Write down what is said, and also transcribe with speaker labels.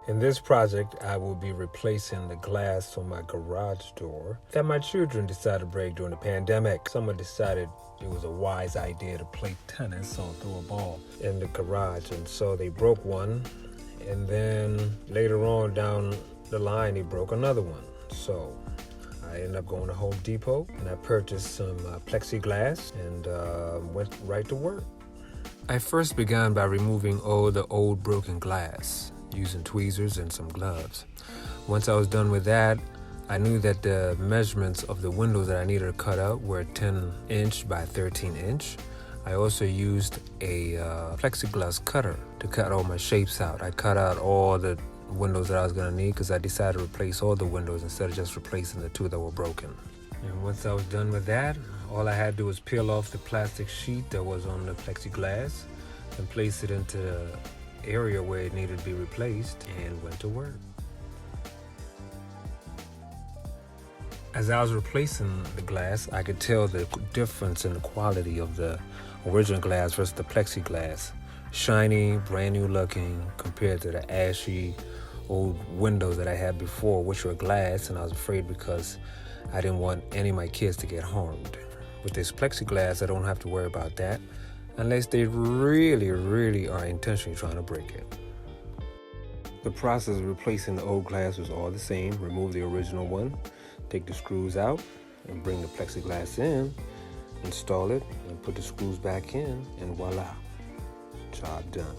Speaker 1: In this project, I will be replacing the glass on my garage door that my children decided to break during the pandemic. Someone decided it was a wise idea to play tennis or throw a ball in the garage, and so they broke one, and then later on down the line, they broke another one. So I ended up going to Home Depot, and I purchased some plexiglass and went right to work. I first began by removing all the old broken glass, using tweezers and some gloves. Once I was done with that, I knew that the measurements of the windows that I needed to cut out were 10-inch by 13-inch. I also used a plexiglass cutter to cut all my shapes out. I cut out all the windows that I was gonna need because I decided to replace all the windows instead of just replacing the two that were broken. And once I was done with that, all I had to do was peel off the plastic sheet that was on the plexiglass and place it into the area where it needed to be replaced and went to work. As I was replacing the glass, I could tell the difference in the quality of the original glass versus the plexiglass. Shiny, brand new looking compared to the ashy old windows that I had before, which were glass, and I was afraid because I didn't want any of my kids to get harmed. With this plexiglass, I don't have to worry about that unless they really are intentionally trying to break it. The process of replacing the old glass was all the same. Remove the original one, take the screws out, and bring the plexiglass in, install it, and put the screws back in, and voila, job done.